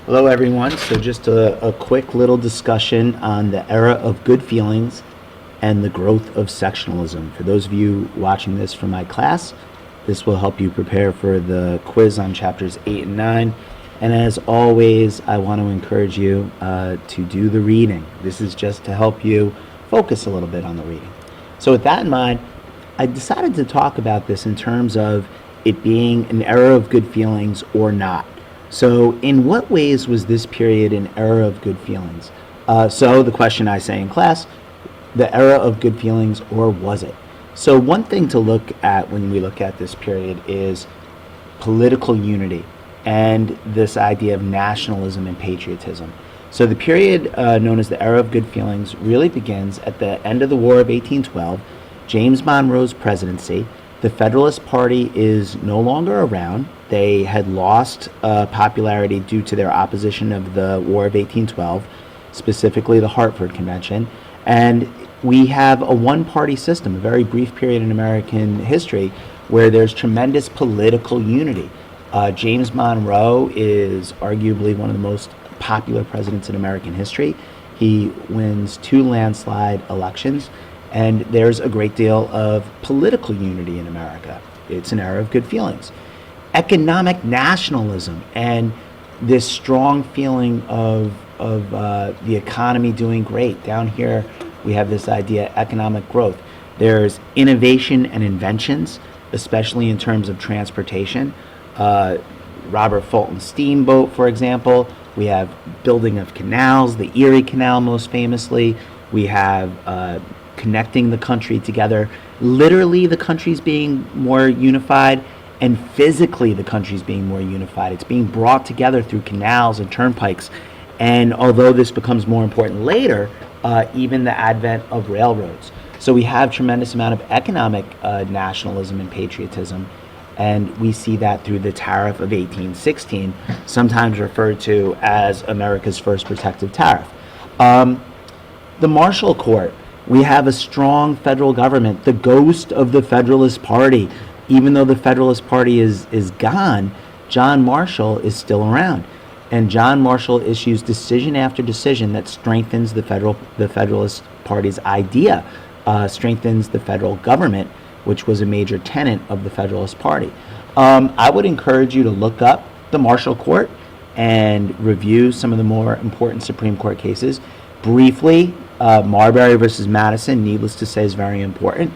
Hello, everyone. So, just a quick little discussion on the era of good feelings and the growth of sectionalism. For those of you watching this from my class, this will help you prepare for the quiz on chapters 8 and 9. And as always, I want to encourage you to do the reading. This is just to help you focus a little bit on the reading. So, with that in mind, I decided to talk about this in terms of it being an era of good feelings or not. So, in what ways was this period an era of good feelings? So, the question I say in class, the era of good feelings, or was it? So, one thing to look at when we look at this period is political unity and this idea of nationalism and patriotism. So, the period known as the era of good feelings really begins at the end of the War of 1812, James Monroe's presidency. The Federalist Party is no longer around. They had lost popularity due to their opposition of the War of 1812, specifically the Hartford Convention. And we have a one-party system, a very brief period in American history where there's tremendous political unity. James Monroe is arguably one of the most popular presidents in American history. He wins 2 landslide elections. And there's a great deal of political unity in America. It's an era of good feelings. Economic nationalism and this strong feeling of the economy doing great. Down here, we have this idea of economic growth. There's innovation and inventions, especially in terms of transportation. Robert Fulton's steamboat, for example. We have building of canals, the Erie Canal most famously. We have connecting the country together. Literally, the country's being more unified, and physically, the country's being more unified. It's being brought together through canals and turnpikes. And although this becomes more important later, even the advent of railroads. So we have tremendous amount of economic nationalism and patriotism, and we see that through the Tariff of 1816, sometimes referred to as America's first protective tariff. The Marshall Court. We have a strong federal government, the ghost of the Federalist Party. Even though the Federalist Party is gone, John Marshall is still around. And John Marshall issues decision after decision that strengthens the Federalist Party's idea, strengthens the federal government, which was a major tenet of the Federalist Party. I would encourage you to look up the Marshall Court and review some of the more important Supreme Court cases. Briefly, Marbury versus Madison, needless to say, is very important.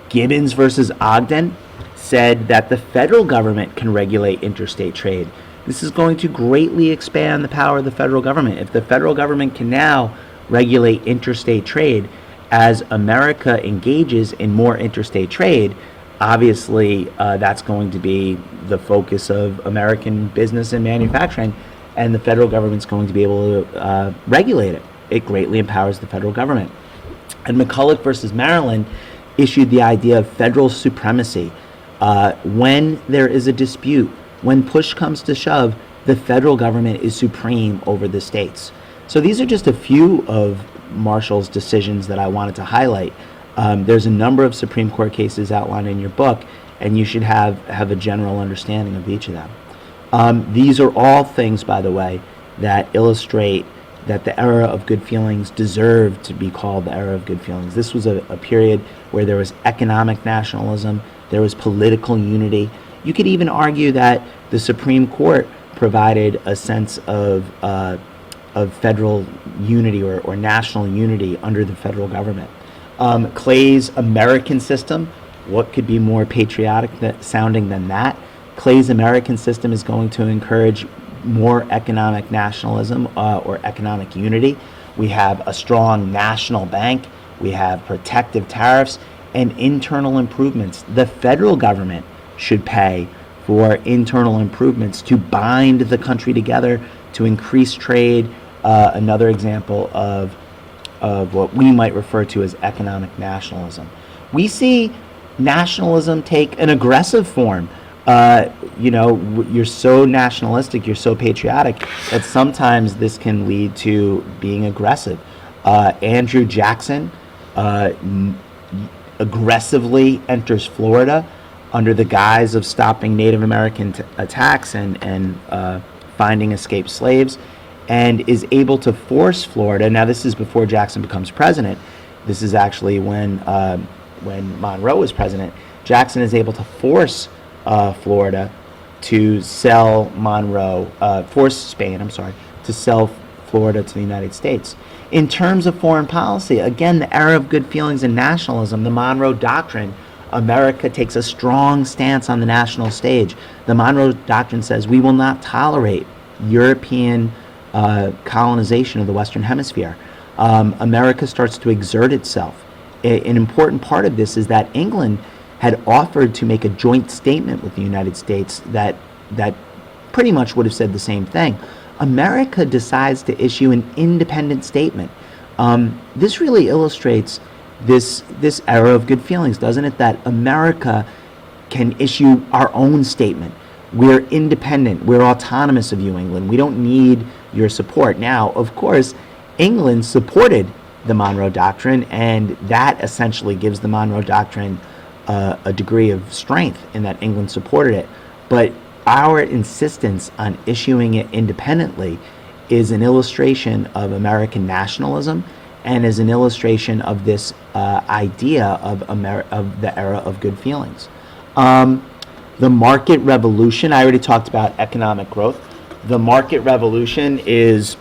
Gibbons versus Ogden said that the federal government can regulate interstate trade. This is going to greatly expand the power of the federal government. If the federal government can now regulate interstate trade, as America engages in more interstate trade, obviously that's going to be the focus of American business and manufacturing, and the federal government's going to be able to regulate it. It greatly empowers the federal government. And McCulloch versus Maryland issued the idea of federal supremacy. When there is a dispute, when push comes to shove, the federal government is supreme over the states. So these are just a few of Marshall's decisions that I wanted to highlight. There's a number of Supreme Court cases outlined in your book, and you should have a general understanding of each of them. These are all things, by the way, that illustrate that the era of good feelings deserved to be called the era of good feelings. This was a period where there was economic nationalism, there was political unity. You could even argue that the Supreme Court provided a sense of federal unity or national unity under the federal government. Clay's American system, what could be more patriotic sounding than that? Clay's American system is going to encourage more economic nationalism or economic unity. We have a strong national bank. We have protective tariffs and internal improvements. The federal government should pay for internal improvements to bind the country together, to increase trade. Another example of what we might refer to as economic nationalism. We see nationalism take an aggressive form. You're so nationalistic, you're so patriotic that sometimes this can lead to being aggressive. Andrew Jackson aggressively enters Florida under the guise of stopping Native American attacks and finding escaped slaves, and is able to force Florida. Now, this is before Jackson becomes president. This is actually when Monroe was president. Jackson is able to force Florida to sell force Spain, to sell Florida to the United States. In terms of foreign policy, again, the era of good feelings and nationalism, the Monroe Doctrine, America takes a strong stance on the national stage. The Monroe Doctrine says we will not tolerate European colonization of the Western Hemisphere. America starts to exert itself. An important part of this is that England had offered to make a joint statement with the United States that pretty much would have said the same thing. America decides to issue an independent statement. This really illustrates this era of good feelings, doesn't it? That America can issue our own statement. We're independent. We're autonomous of you, England. We don't need your support. Now, of course, England supported the Monroe Doctrine, and that essentially gives the Monroe Doctrine a degree of strength in that England supported it. But our insistence on issuing it independently is an illustration of American nationalism and is an illustration of this idea of the era of good feelings. The market revolution, I already talked about economic growth. The market revolution is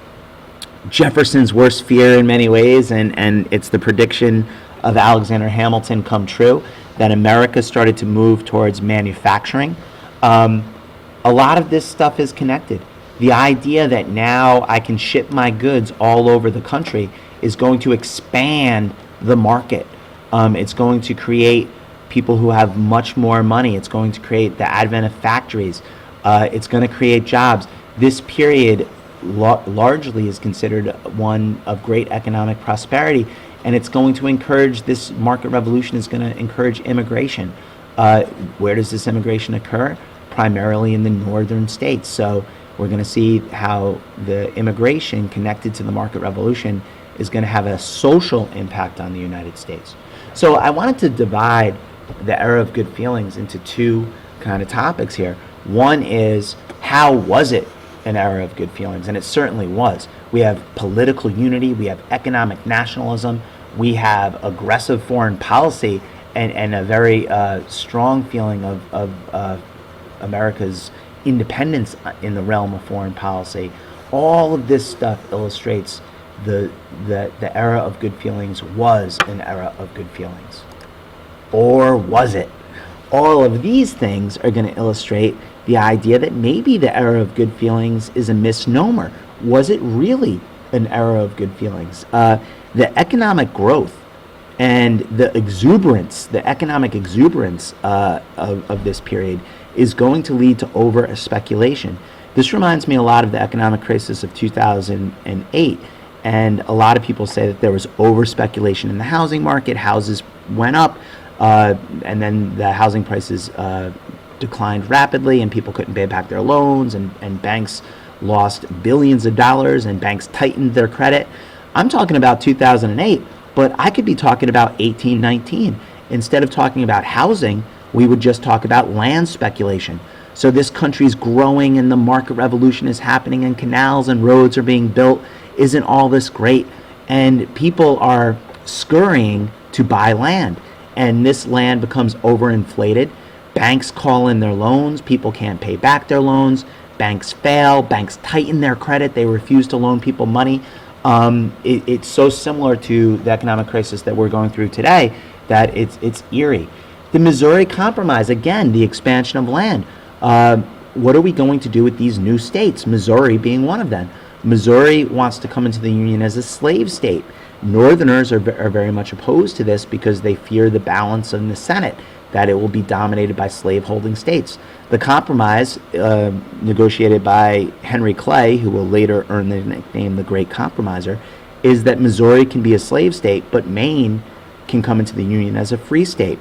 Jefferson's worst fear in many ways, and it's the prediction of Alexander Hamilton come true, that America started to move towards manufacturing. A lot of this stuff is connected. The idea that now I can ship my goods all over the country is going to expand the market. It's going to create people who have much more money. It's going to create the advent of factories. It's going to create jobs. This period largely is considered one of great economic prosperity, and it's going to encourage, this market revolution is going to encourage immigration. Where does this immigration occur? Primarily in the northern states. So we're going to see how the immigration connected to the market revolution is going to have a social impact on the United States. So I wanted to divide the era of good feelings into two kind of topics here. One is, how was it an era of good feelings? And it certainly was. We have political unity, we have economic nationalism, we have aggressive foreign policy, and a very strong feeling of America's independence in the realm of foreign policy. All of this stuff illustrates the era of good feelings was an era of good feelings. Or was it? All of these things are going to illustrate the idea that maybe the era of good feelings is a misnomer. Was it really an era of good feelings? The economic growth and the exuberance, the economic exuberance of this period is going to lead to over speculation. This reminds me a lot of the economic crisis of 2008, and a lot of people say that there was over speculation in the housing market. Houses went up, and then the housing prices declined rapidly, and people couldn't pay back their loans, and banks lost billions of dollars, and banks tightened their credit. I'm talking about 2008, but I could be talking about 1819. Instead of talking about housing, we would just talk about land speculation. So this country's growing, and the market revolution is happening, and canals and roads are being built. Isn't all this great? And people are scurrying to buy land, and this land becomes overinflated. Banks call in their loans. People can't pay back their loans. Banks fail. Banks tighten their credit. They refuse to loan people money. It's so similar to the economic crisis that we're going through today that it's eerie. The Missouri Compromise, again, the expansion of land. What are we going to do with these new states? Missouri being one of them. Missouri wants to come into the Union as a slave state. Northerners are very much opposed to this because they fear the balance in the Senate, that it will be dominated by slave-holding states. The compromise, negotiated by Henry Clay, who will later earn the nickname the Great Compromiser, is that Missouri can be a slave state, but Maine can come into the Union as a free state.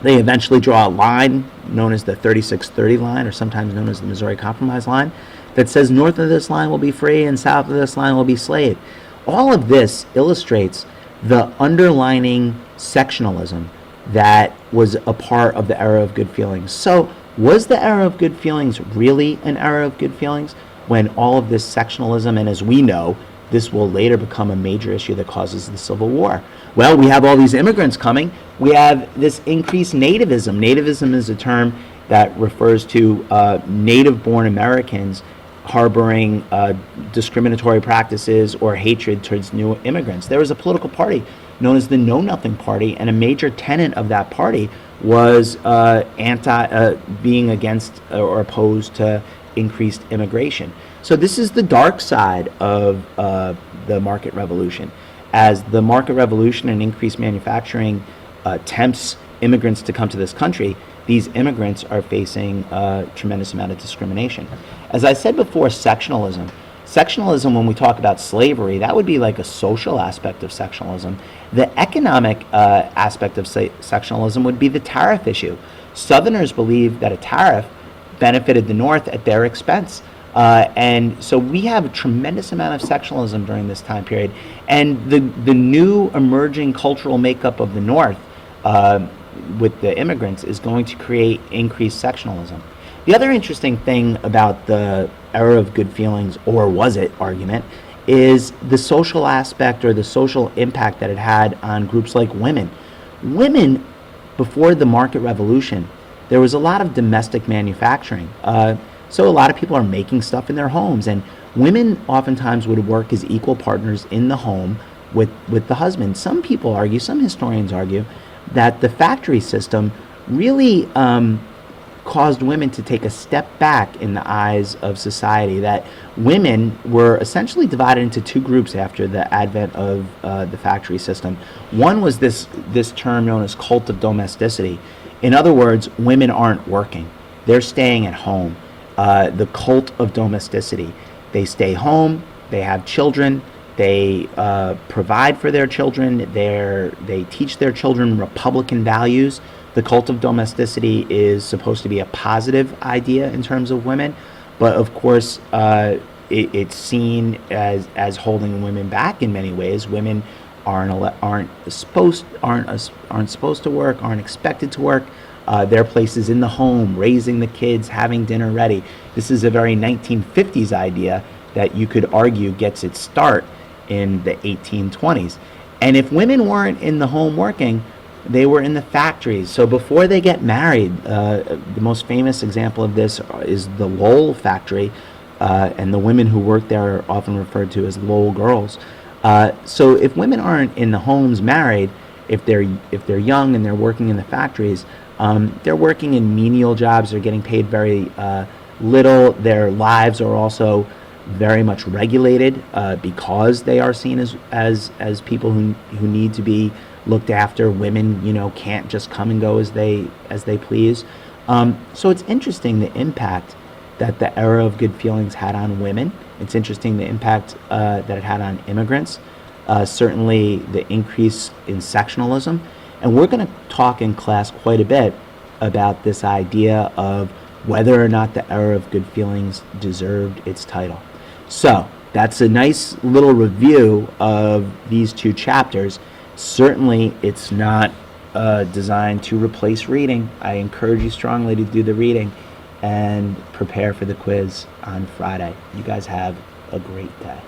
They eventually draw a line known as the 3630 line, or sometimes known as the Missouri Compromise line, that says north of this line will be free and south of this line will be slave. All of this illustrates the underlining sectionalism that was a part of the era of good feelings. So was the era of good feelings really an era of good feelings? when all of this sectionalism, and as we know, this will later become a major issue that causes the Civil War. Well, we have all these immigrants coming. We have this increased nativism. Nativism is a term that refers to native-born Americans harboring discriminatory practices or hatred towards new immigrants. There was a political party known as the Know Nothing Party, and a major tenet of that party was being against or opposed to increased immigration. So this is the dark side of the market revolution. As the market revolution and increased manufacturing tempts immigrants to come to this country, these immigrants are facing a tremendous amount of discrimination. As I said before, sectionalism. Sectionalism, when we talk about slavery, that would be like a social aspect of sectionalism. The economic aspect of sectionalism would be the tariff issue. Southerners believed that a tariff benefited the North at their expense. And so we have a tremendous amount of sectionalism during this time period. And the new emerging cultural makeup of the North with the immigrants is going to create increased sectionalism. The other interesting thing about the era of good feelings, or was it argument, is the social aspect or the social impact that it had on groups like women. Women, before the market revolution, there was a lot of domestic manufacturing. So a lot of people are making stuff in their homes, and women oftentimes would work as equal partners in the home with the husband. Some people argue, some historians argue, that the factory system really caused women to take a step back in the eyes of society, that women were essentially divided into two groups after the advent of the factory system. One was this term known as cult of domesticity. In other words, women aren't working. They're staying at home. The cult of domesticity. They stay home, they have children, they provide for their children, they teach their children Republican values. The cult of domesticity is supposed to be a positive idea in terms of women, but of course it's seen as holding women back in many ways. Women aren't supposed to work, aren't expected to work. Their place is in the home, raising the kids, having dinner ready. This is a very 1950s idea that you could argue gets its start in the 1820s. And if women weren't in the home working, they were in the factories. So before they get married, the most famous example of this is the Lowell factory, and the women who work there are often referred to as Lowell girls. So if women aren't in the homes married, if they're young and they're working in the factories, they're working in menial jobs. They're getting paid very little. Their lives are also very much regulated because they are seen as people who need to be looked after. Women, can't just come and go as they please. So it's interesting the impact that the era of good feelings had on women. It's interesting the impact that it had on immigrants. Certainly the increase in sectionalism. And we're going to talk in class quite a bit about this idea of whether or not the era of good feelings deserved its title. So that's a nice little review of these two chapters. Certainly it's not designed to replace reading. I encourage you strongly to do the reading and prepare for the quiz on Friday. You guys have a great day.